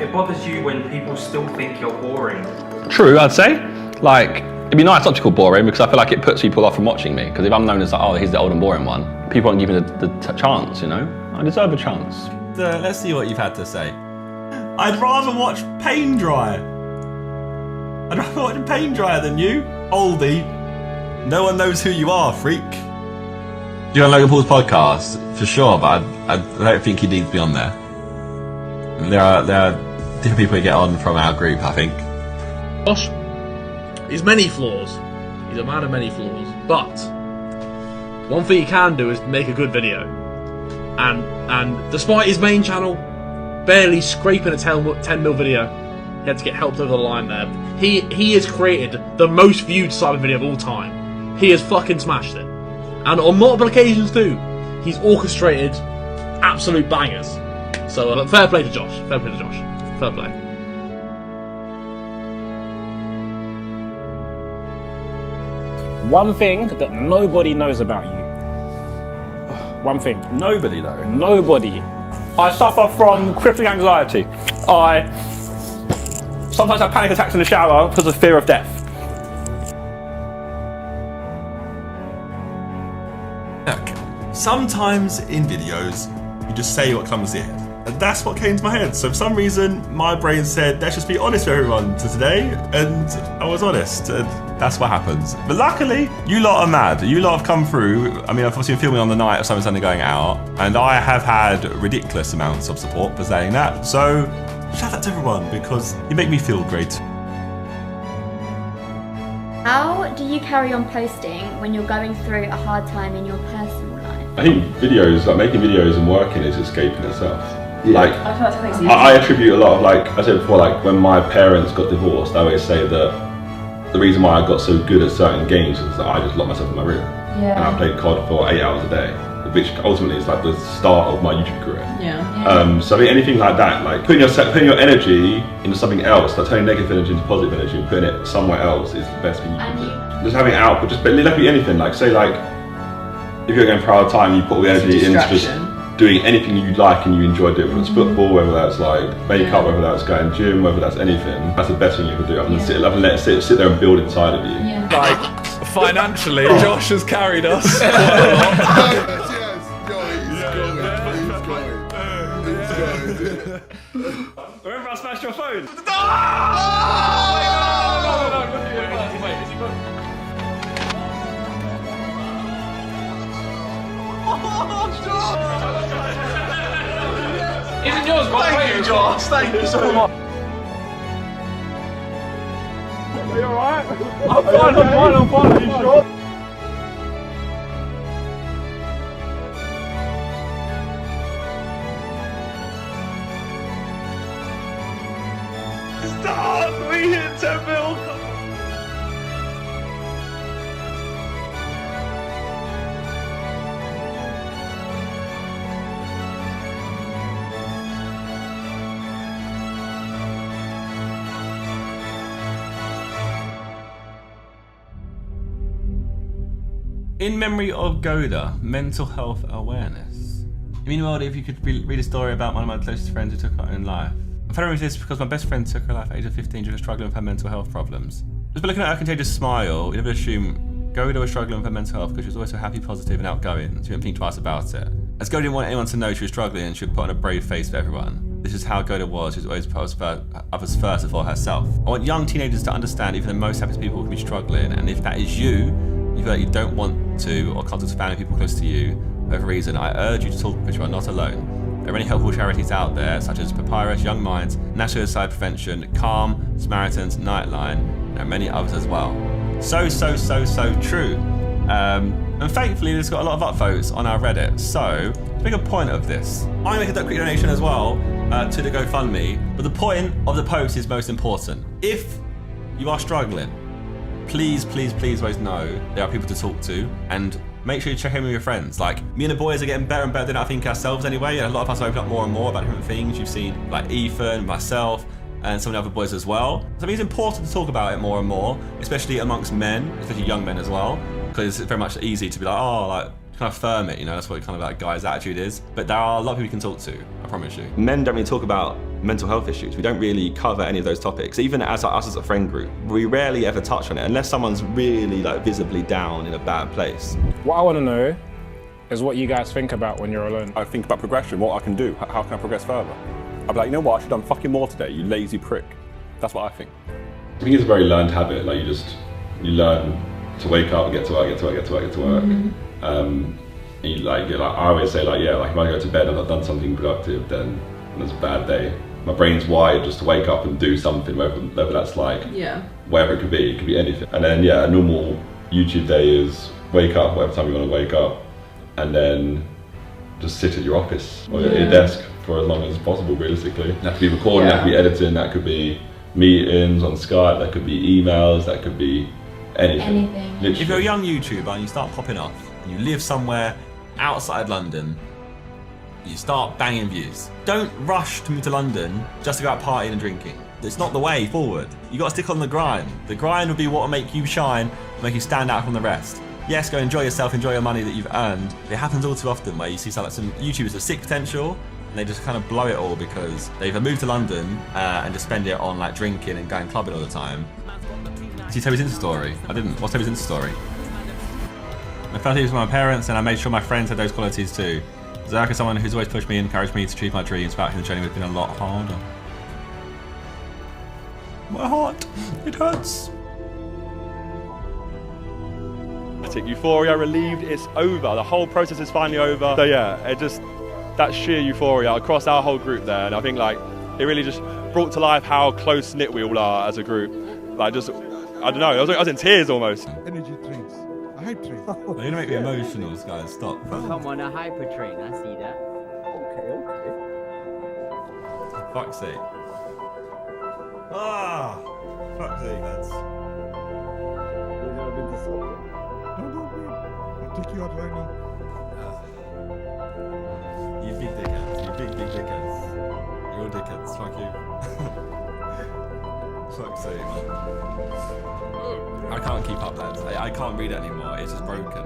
It bothers you when people still think you're boring. True, I'd say. Like, it'd be nice not to call boring because I feel like it puts people off from watching me. Because if I'm known as like, oh, he's the old and boring one, people won't give me the chance, you know? I deserve a chance. Let's see what you've had to say. I'd rather watch paint dry. I'd rather watch paint dryer than you, oldie. No one knows who you are, freak. You're on Logan Paul's podcast, for sure, but I don't think he needs to be on there. There are different people who get on from our group, I think. Josh, he's many flaws. He's a man of many flaws. But one thing he can do is make a good video. And despite his main channel barely scraping a 10 mil video, he had to get helped over the line there. He has created the most viewed Sidemen video of all time. He has fucking smashed it. And on multiple occasions too, he's orchestrated absolute bangers. So fair play to Josh. Fair play to Josh. Fair play. One thing that nobody knows about you. One thing. Nobody though. Nobody. I suffer from crippling anxiety. I sometimes have panic attacks in the shower because of fear of death. Look, sometimes in videos, you just say what comes in. And that's what came to my head. So for some reason, my brain said, let's just be honest with everyone today. And I was honest. And that's what happens. But luckily, you lot are mad. You lot have come through. I mean, I've obviously been filming on the night of Simon Sunday going out. And I have had ridiculous amounts of support for saying that. So shout out to everyone because you make me feel great. How do you carry on posting when you're going through a hard time in your personal life? I think videos, like making videos and working is escaping itself. Yeah. Like, I attribute a lot of, like I said before, like when my parents got divorced, I always say that the reason why I got so good at certain games is that I just locked myself in my room. Yeah. And I played COD for 8 hours a day, which ultimately is like the start of my YouTube career. Yeah. So I think anything like that, like putting your energy into something else, like turning negative energy into positive energy and putting it somewhere else is the best thing you can do. Just having it out, but just let it be anything. Like say like, if you're going for a hard time, you put all the energy into just doing anything you like and you enjoy doing, whether it's football, whether that's like makeup, whether that's going gym, whether that's anything. That's the best thing you can do. Let it sit there and build inside of you. Yeah. Like, financially, Josh has carried us. Remember I smashed your phone? Isn't yours got Thank you, Josh. Thank you so much. Are you alright? I'm fine. Are you sure? Stop! We hit 10 mil! In memory of Goda, mental health awareness. Meanwhile, if you could read a story about one of my closest friends who took her own life. I'm following this because my best friend took her life at the age of 15 due to struggling with her mental health problems. Just by looking at her contagious smile, you never assume Goda was struggling with her mental health because she was always so happy, positive and outgoing, so you didn't think twice about it. As Goda didn't want anyone to know she was struggling and she would put on a brave face for everyone. This is how Goda was, she was always put others first before herself. I want young teenagers to understand even the most happiest people can be struggling, and if that is you feel like you don't want to or can't talk to family people close to you, for whatever reason, I urge you to talk because you are not alone. There are many helpful charities out there, such as Papyrus, Young Minds, National Suicide Prevention, Calm, Samaritans, Nightline, and there are many others as well. So true. And thankfully, it's got a lot of upvotes on our Reddit. So, to make a point of this, I'm going to make a quick donation as well to the GoFundMe, but the point of the post is most important. If you are struggling, please always know there are people to talk to, and make sure you check in with your friends. Like, me and the boys are getting better and better than I think ourselves anyway, and a lot of us open up more and more about different things. You've seen like Ethan, myself, and some of the other boys as well. So I think it's important to talk about it more and more, especially amongst men, especially young men as well, because it's very much easy to be like, oh, like, kind of affirm it, you know, that's what kind of like guy's attitude is. But there are a lot of people you can talk to, I promise you. Men don't really talk about mental health issues. We don't really cover any of those topics. Even as us as a friend group, we rarely ever touch on it unless someone's really like visibly down in a bad place. What I want to know is what you guys think about when you're alone. I think about progression, what I can do, how can I progress further? I'd be like, you know what, I should have done fucking more today, you lazy prick. That's what I think. I think it's a very learned habit. Like you learn to wake up, get to work, get to work, get to work, get to work. And I always say like, yeah, like if I go to bed and I've not done something productive, then it's a bad day. My brain's wired just to wake up and do something, whether that's like, whatever it could be anything. And then yeah, a normal YouTube day is wake up, whatever time you want to wake up, and then just sit at your office or at your desk for as long as possible, realistically. That could be recording, that could be editing, that could be meetings on Skype, that could be emails, that could be anything. If you're a young YouTuber and you start popping off, and you live somewhere outside London, you start banging views. Don't rush to move to London just to go out partying and drinking. It's not the way forward. You got to stick on the grind. The grind will be what will make you shine, make you stand out from the rest. Yes, go enjoy yourself, enjoy your money that you've earned. It happens all too often where you see some YouTubers with sick potential and they just kind of blow it all because they've moved to London and just spend it on like drinking and going clubbing all the time. Did you tell his Insta story? I didn't. What's Toby's Insta story? I felt he was with my parents and I made sure my friends had those qualities too. Zerkaa is someone who's always pushed me and encouraged me to achieve my dreams, but the journey has been a lot harder. My heart, it hurts. Euphoria, relieved, it's over. The whole process is finally over. So yeah, that sheer euphoria across our whole group there, and I think like it really just brought to life how close knit we all are as a group. Like I don't know, I was in tears almost. Energy drinks, a hype train. You're gonna make me emotional, guys. Stop. Come on, a hyper train. I see that. Okay. For fuck's sake. Ah, fuck's sake, lads. You've never been to Soho? I'll take you out learning. You big dickheads. You big dickheads. You're all dickheads. Fuck you. Fuck's sake, man. I can't keep up, lads. I can't read it anymore. It's just broken.